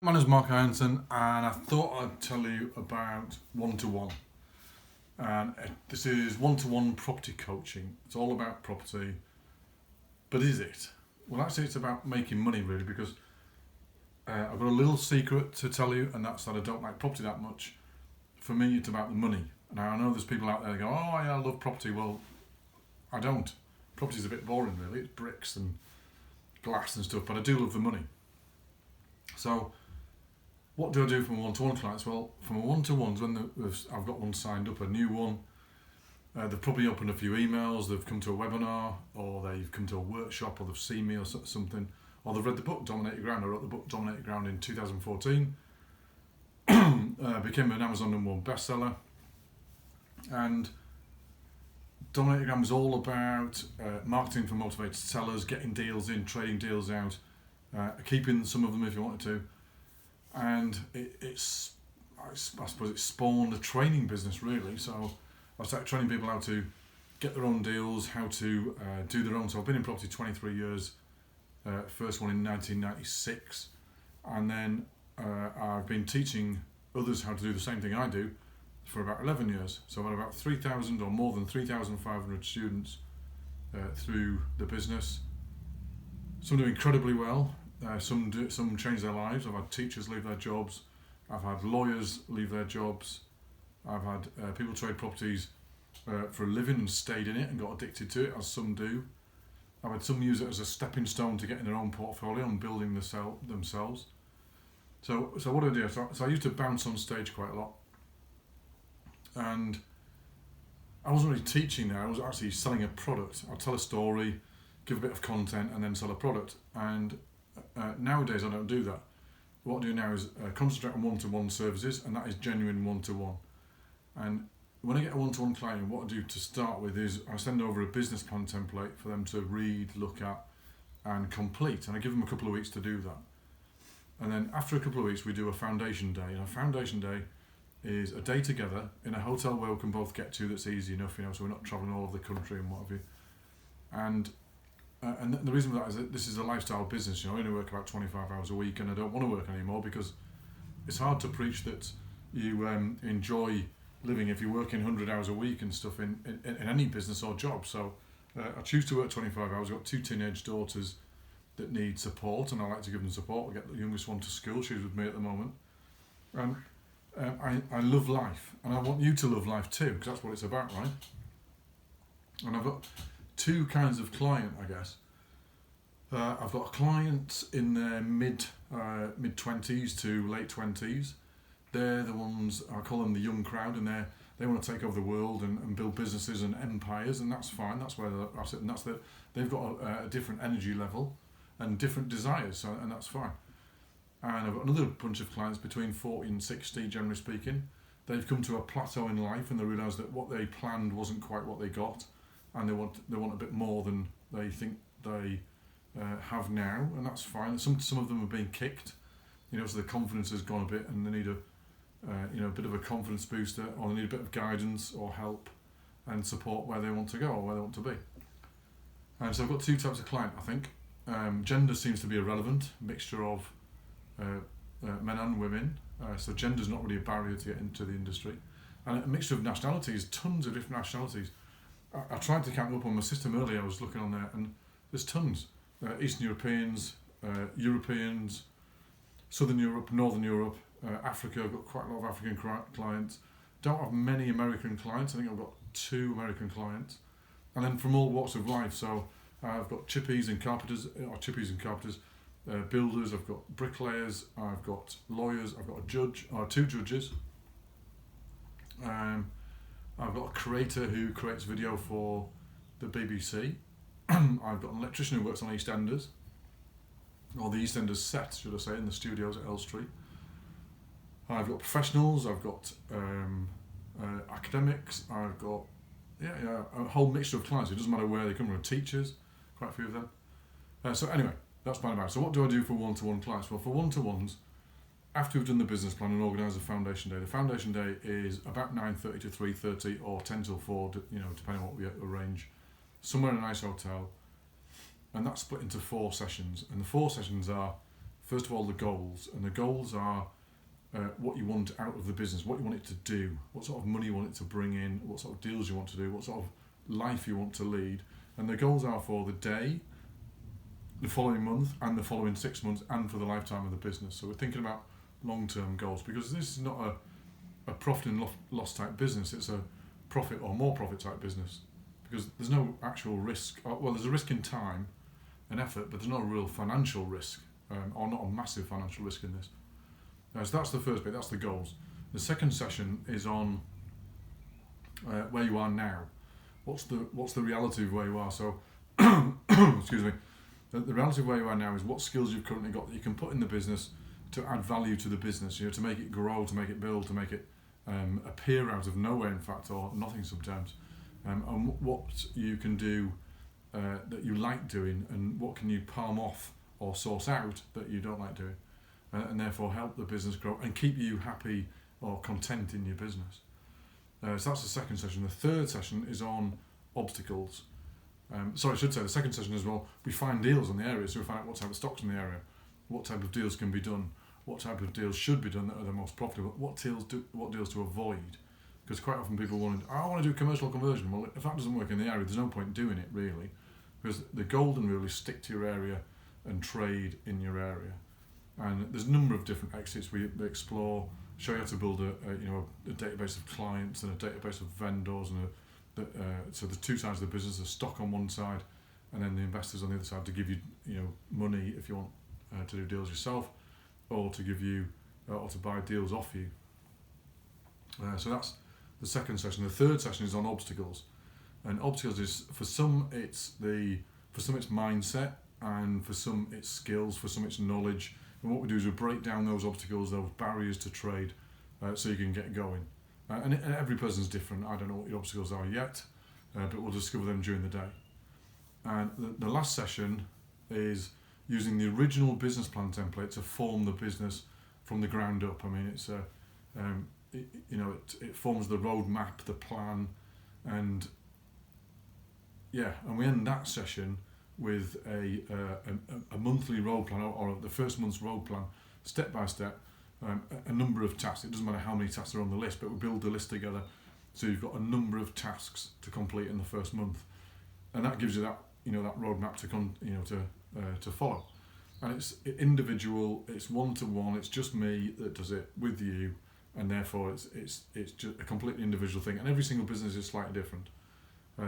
My name is Mark Ironson, and I thought I'd tell you about one-to-one. And this is one-to-one property coaching. It's all about property, but is it? Well, actually, it's about making money really, because I've got a little secret to tell you, and that's that I don't like property that much. For me, it's about the money. Now, I know there's people out there that go, "Oh, yeah, I love property." Well, I don't. Property's a bit boring, really. It's bricks and glass and stuff, but I do love the money. So, what do I do for my one-to-one clients? Well, for my one-to-ones, when I've got one signed up, a new one, they've probably opened a few emails, they've come to a webinar, or they've come to a workshop, or they've seen me or something, or they've read the book Dominate Your Ground. I wrote the book Dominate Your Ground in 2014, became an Amazon #1 bestseller, and Dominate Your Ground was all about marketing for motivated sellers, getting deals in, trading deals out, keeping some of them if you wanted to. And I suppose it spawned a training business really. So I started training people how to get their own deals, how to do their own. So I've been in property 23 years, first one in 1996, and then I've been teaching others how to do the same thing I do for about 11 years. So I've had about 3,000 or more than 3,500 students through the business. Some do incredibly well. Some change their lives. I've had teachers leave their jobs. I've had lawyers leave their jobs. I've had people trade properties for a living and stayed in it and got addicted to it, as some do. I've had some use it as a stepping stone to getting their own portfolio and building themselves. So what do I do? So I used to bounce on stage quite a lot. And I wasn't really teaching there, I was actually selling a product. I'd tell a story, give a bit of content, and then sell a product. And nowadays I don't do that. What I do now is concentrate on one-to-one services, and that is genuine one-to-one. And when I get a one-to-one client, what I do to start with is I send over a business plan template for them to read, look at, and complete. And I give them a couple of weeks to do that. And then after a couple of weeks, we do a foundation day. And a foundation day is a day together in a hotel where we can both get to that's easy enough, so we're not travelling all over the country and what have you. And the reason for that is that this is a lifestyle business. I only work about 25 hours a week, and I don't want to work anymore because it's hard to preach that you enjoy living if you're working 100 hours a week and stuff in any business or job. So I choose to work 25 hours. I've got 2 teenage daughters that need support, and I like to give them support. I get the youngest one to school. She's with me at the moment. And I love life, and I want you to love life too, because that's what it's about, right? And I've got 2 kinds of client, I guess. I've got clients in their mid 20s to late 20s. They're the ones, I call them the young crowd, and they want to take over the world and build businesses and empires, and that's fine. That's where they're at, and they've got a different energy level and different desires, and that's fine. And I've got another bunch of clients between 40 and 60, generally speaking. They've come to a plateau in life, and they realise that what they planned wasn't quite what they got, and they want a bit more than they think they have now, and that's fine. Some of them have been kicked, so the confidence has gone a bit, and they need a bit of a confidence booster, or they need a bit of guidance or help and support where they want to go or where they want to be. And so I've got 2 types of client, I think. Gender seems to be irrelevant, mixture of men and women. So gender's not really a barrier to get into the industry. And a mixture of nationalities, tons of different nationalities. I tried to count up on my system earlier. I was looking on there, and there's tons. Eastern Europeans, Europeans, Southern Europe, Northern Europe, Africa. I've got quite a lot of African clients. Don't have many American clients. I think I've got 2 American clients. And then from all walks of life. So I've got chippies and carpenters, builders. I've got bricklayers. I've got lawyers. I've got a judge, or 2 judges. I've got a creator who creates video for the BBC. I've got an electrician who works on EastEnders, or the EastEnders set, should I say, in the studios at Elstree. I've got professionals, I've got academics, I've got a whole mixture of clients. It doesn't matter where they come from, teachers, quite a few of them. So anyway, that's my about. So what do I do for one-to-one clients? Well, for one-to-ones, after we've done the business plan and organised the foundation day, the foundation day is about 9:30 to 3:30 or 10 till 4, depending on what we arrange, somewhere in a nice hotel. And that's split into 4 sessions. And the 4 sessions are first of all, the goals. And the goals are what you want out of the business, what you want it to do, what sort of money you want it to bring in, what sort of deals you want to do, what sort of life you want to lead. And the goals are for the day, the following month, and the following 6 months, and for the lifetime of the business. So we're thinking about long-term goals, because this is not a profit and loss type business, it's a profit or more profit type business, because there's no actual risk. Well, there's a risk in time and effort, but there's no real financial risk, or not a massive financial risk in this. So that's the first bit, that's the goals. The second session is on where you are now. What's the reality of where you are? So, excuse me, the reality of where you are now is what skills you've currently got that you can put in the business to add value to the business, to make it grow, to make it build, to make it appear out of nowhere, in fact, or nothing sometimes. And what you can do that you like doing, and what can you palm off or source out that you don't like doing, and therefore help the business grow and keep you happy or content in your business. So that's the second session. The third session is on obstacles. Sorry, I should say the second session as well, we find deals in the area, so we find out what type of stocks in the area, what type of deals can be done, what type of deals should be done that are the most profitable, what deals to avoid. Because quite often people I want to do commercial conversion. Well, if that doesn't work in the area, there's no point doing it really, because the golden rule is stick to your area and trade in your area. And there's a number of different exits we explore, show you how to build a database of clients and a database of vendors, and so the two sides of the business, the stock on one side, and then the investors on the other side, to give you money if you want to do deals yourself, or to give you or to buy deals off you. So that's the second session. The third session is on obstacles, and obstacles is for some it's mindset, and for some it's skills, for some it's knowledge. And what we do is we break down those obstacles, those barriers to trade, so you can get going. And every person's different. I don't know what your obstacles are yet, but we'll discover them during the day. And the last session is using the original business plan template to form the business from the ground up. I mean, it's it forms the roadmap, the plan, and we end that session with a monthly road plan, or the first month's road plan, step by step, a number of tasks. It doesn't matter how many tasks are on the list, but we build the list together, so you've got a number of tasks to complete in the first month, and that gives you that that roadmap to follow. And it's individual, it's one-to-one, it's just me that does it with you, and therefore it's just a completely individual thing, and every single business is slightly different.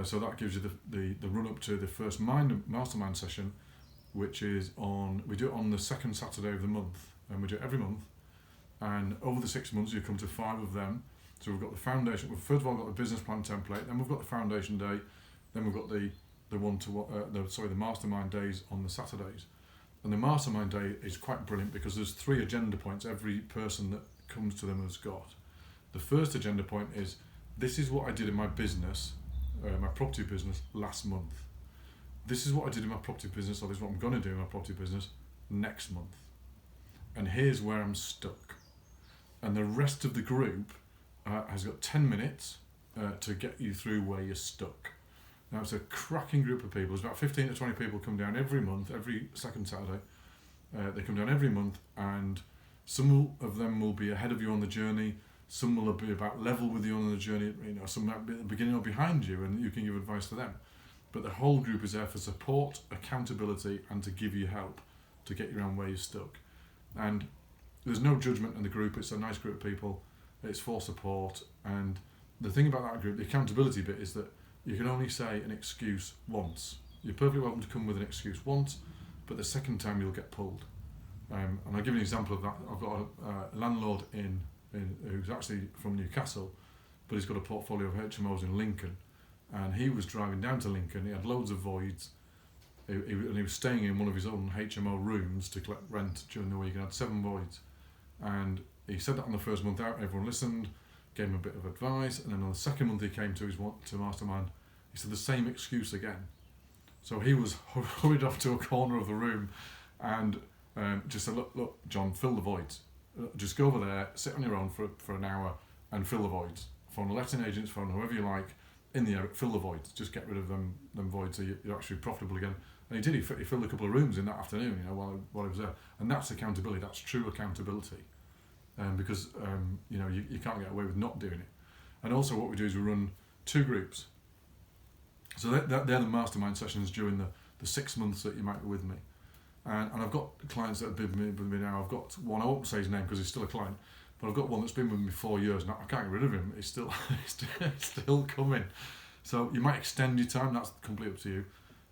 So that gives you the run up to the first mastermind session, which is we do it on the second Saturday of the month, and we do it every month. And over the 6 months, you come to 5 of them. So we've got the foundation. We've first of all got the business plan template, then we've got the foundation day, then we've got the mastermind days on the Saturdays. And the mastermind day is quite brilliant because there's 3 agenda points every person that comes to them has got. The first agenda point is, this is what I did in my business, my property business, last month. This is what I did in my property business, or this is what I'm going to do in my property business next month. And here's where I'm stuck. And the rest of the group has got 10 minutes to get you through where you're stuck. Now, it's a cracking group of people. There's about 15 to 20 people come down every month, every second Saturday. They come down every month, and some of them will be ahead of you on the journey. Some will be about level with you on the journey. Some might be at the beginning or behind you, and you can give advice to them. But the whole group is there for support, accountability, and to give you help to get you around where you're stuck. And there's no judgment in the group. It's a nice group of people. It's for support. And the thing about that group, the accountability bit, is that you can only say an excuse once. You're perfectly welcome to come with an excuse once, but the second time you'll get pulled. And I'll give you an example of that. I've got a landlord who's actually from Newcastle, but he's got a portfolio of HMOs in Lincoln. And he was driving down to Lincoln. He had loads of voids. And he was staying in one of his own HMO rooms to collect rent during the week, and had 7 voids. And he said that on the first month out, everyone listened, gave him a bit of advice, and then on the second month he came to Mastermind, he said the same excuse again. So he was hurried off to a corner of the room and just said, look, John, fill the voids. Just go over there, sit on your own for an hour and fill the voids. Phone a letting agent, phone whoever you like in the area, fill the voids. Just get rid of them voids so you're actually profitable again And he did. He filled a couple of rooms in that afternoon, you know, while he was there. And that's accountability. That's true accountability. Because you know, you can't get away with not doing it. And also what we do is we run 2 groups. So they're the mastermind sessions during the 6 months that you might be with me. And I've got clients that have been with me now. I've got one, I won't say his name because he's still a client, but I've got one that's been with me 4 years now. I can't get rid of him. He's still still coming. So you might extend your time. That's completely up to you.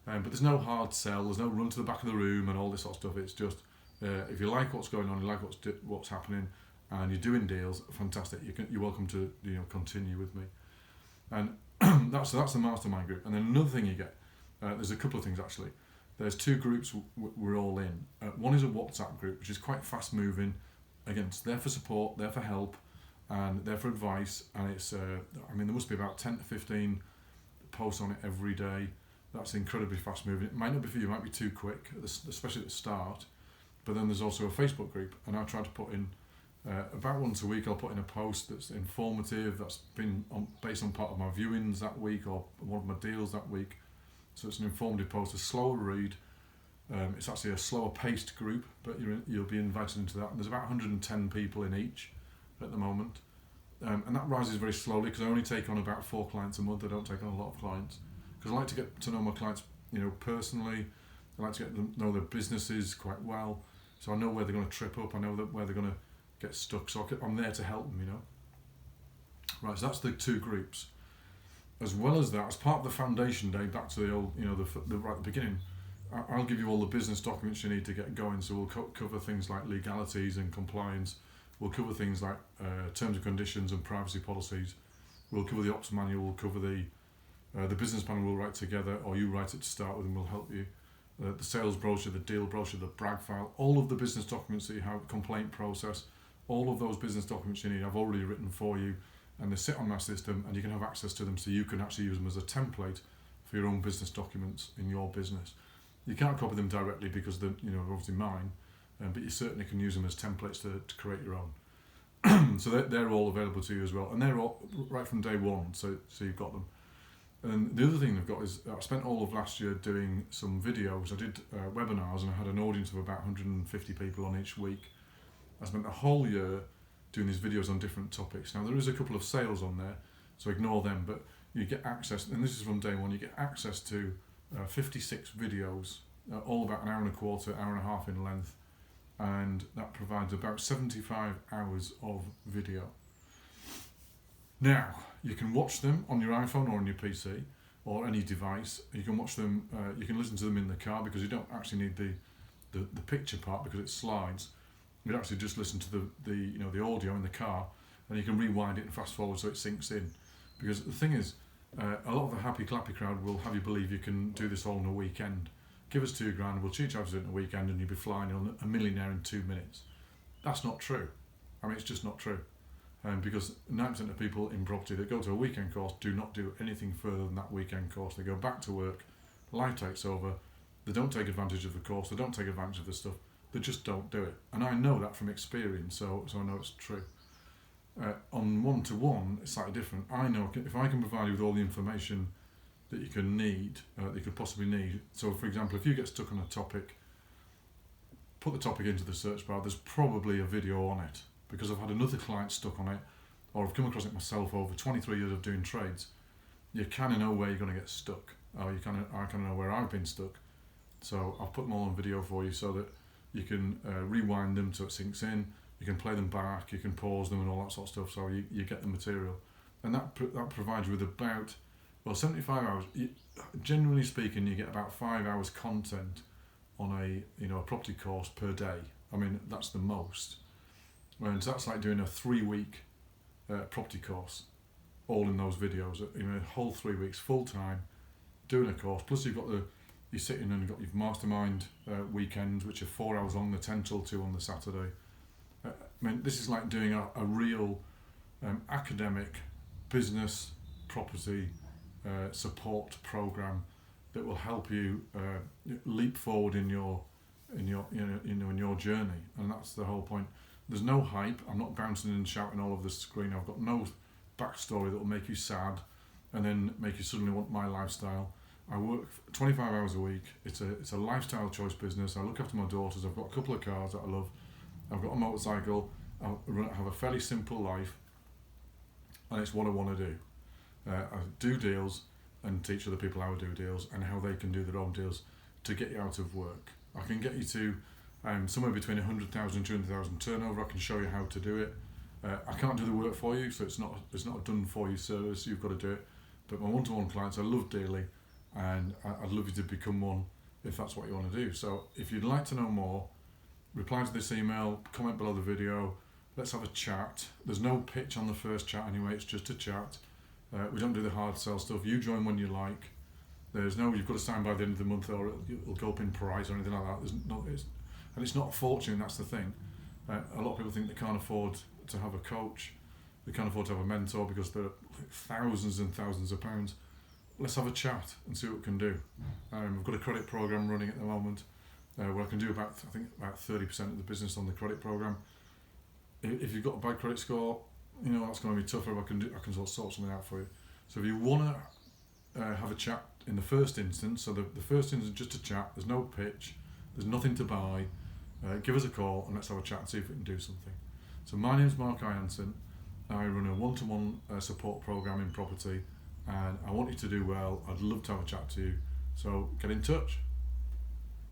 But there's no hard sell. There's no run to the back of the room and all this sort of stuff. It's just if you like what's going on, you like what's happening, and you're doing deals, fantastic. You're welcome to, you know, continue with me. And that's the mastermind group. And then another thing you get, there's a couple of things actually. There's 2 groups we're all in. One is a WhatsApp group, which is quite fast moving. Again, it's there for support, there for help, and there for advice. And it's, I mean, there must be about 10 to 15 posts on it every day. That's incredibly fast moving. It might not be for you, it might be too quick, especially at the start. But then there's also a Facebook group, and I try to put in, about once a week, I'll put in a post that's informative, that's been based on part of my viewings that week or one of my deals that week. So it's an informative post, a slower read. It's actually a slower paced group, but you'll be invited into that. And there's about 110 people in each at the moment. And that rises very slowly because I only take on about 4 clients a month. I don't take on a lot of clients because I like to get to know my clients, you know, personally. I like to get them know their businesses quite well, so I know where they're going to trip up. I know where they're going to get stuck. So I'm there to help them, you know. Right, so that's the 2 groups. As well as that, as part of the foundation day, back to the old, you know, the right at the beginning, I'll give you all the business documents you need to get going. So we'll cover things like legalities and compliance. We'll cover things like terms and conditions and privacy policies. We'll cover the ops manual. We'll cover the business plan we'll write together, or you write it to start with and we'll help you. The sales brochure, the deal brochure, the brag file, all of the business documents that you have, complaint process, all of those business documents you need, I've already written for you, and they sit on my system and you can have access to them, so you can actually use them as a template for your own business documents in your business. You can't copy them directly because they're, you know, obviously mine, but you certainly can use them as templates to create your own. So they're all available to you as well, and they're all right from day one, so you've got them. And the other thing they've got is I spent all of last year doing some videos. I did webinars, and I had an audience of about 150 people on each week. I spent the whole year doing these videos on different topics. Now there is a couple of sales on there, so ignore them, but you get access, and this is from day one, you get access to 56 videos, all about an hour and a quarter, hour and a half in length, and that provides about 75 hours of video. Now, you can watch them on your iPhone or on your PC or any device. You can watch them, you can listen to them in the car because you don't actually need the picture part because it slides. You can actually just listen to the audio in the car, and you can rewind it and fast forward so it sinks in. Because the thing is, a lot of the happy clappy crowd will have you believe you can do this all in a weekend. Give us $2,000, we'll teach you how to do it in a weekend, and you'll be flying on a millionaire in 2 minutes. That's not true. I mean, it's just not true. Because 9% of people in property that go to a weekend course do not do anything further than that weekend course. They go back to work, life takes over, they don't take advantage of the course, they don't take advantage of the stuff, they just don't do it. And I know that from experience, so I know it's true. On one-to-one, it's slightly different. I know if I can provide you with all the information that you can need, that you could possibly need. So for example, if you get stuck on a topic, put the topic into the search bar, there's probably a video on it. Because I've had another client stuck on it, or I've come across it myself over 23 years of doing trades, you kind of know where you're going to get stuck, or I kind of know where I've been stuck. So I've put them all on video for you so that you can rewind them so it sinks in, you can play them back, you can pause them and all that sort of stuff, so you get the material. And that provides you with about, 75 hours. Generally speaking, you get about 5 hours content on a property course per day. I mean, that's the most. And so that's like doing a 3-week property course, all in those videos. A whole 3 weeks, full time, doing a course. Plus you've got you're sitting and you've got your mastermind weekends, which are 4 hours on the 10 till 2 on the Saturday. I mean, this is like doing a real academic business property support program that will help you leap forward in your journey, and that's the whole point. There's no hype. I'm not bouncing and shouting all over the screen. I've got no backstory that will make you sad and then make you suddenly want my lifestyle. I work 25 hours a week. It's a lifestyle choice business. I look after my daughters. I've got a couple of cars that I love. I've got a motorcycle. I have a fairly simple life, and it's what I want to do. I do deals and teach other people how to do deals and how they can do their own deals to get you out of work. I can get you to somewhere between 100,000 and 200,000 turnover. I can show you how to do it. I can't do the work for you, so it's not a done for you service. You've got to do it. But my one-to-one clients I love dearly, and I'd love you to become one if that's what you want to do. So if you'd like to know more, reply to this email, comment below the video. Let's have a chat. There's no pitch on the first chat anyway. It's just a chat. We don't do the hard sell stuff. You join when you like. There's no you've got to sign by the end of the month or it'll go up in price or anything like that. It's not a fortune. That's the thing. A lot of people think they can't afford to have a coach. They can't afford to have a mentor because they're thousands and thousands of pounds. Let's have a chat and see what we can do. We've got a credit program running at the moment where I can do about 30% of the business on the credit program. If you've got a bad credit score, that's going to be tougher. I can sort of sort something out for you. So if you want to have a chat in the first instance, so the first instance is just a chat. There's no pitch. There's nothing to buy. Give us a call and let's have a chat and see if we can do something. So my name's Mark Ianson. I run a one-to-one support program in property, and I want you to do well. I'd love to have a chat to you. So get in touch.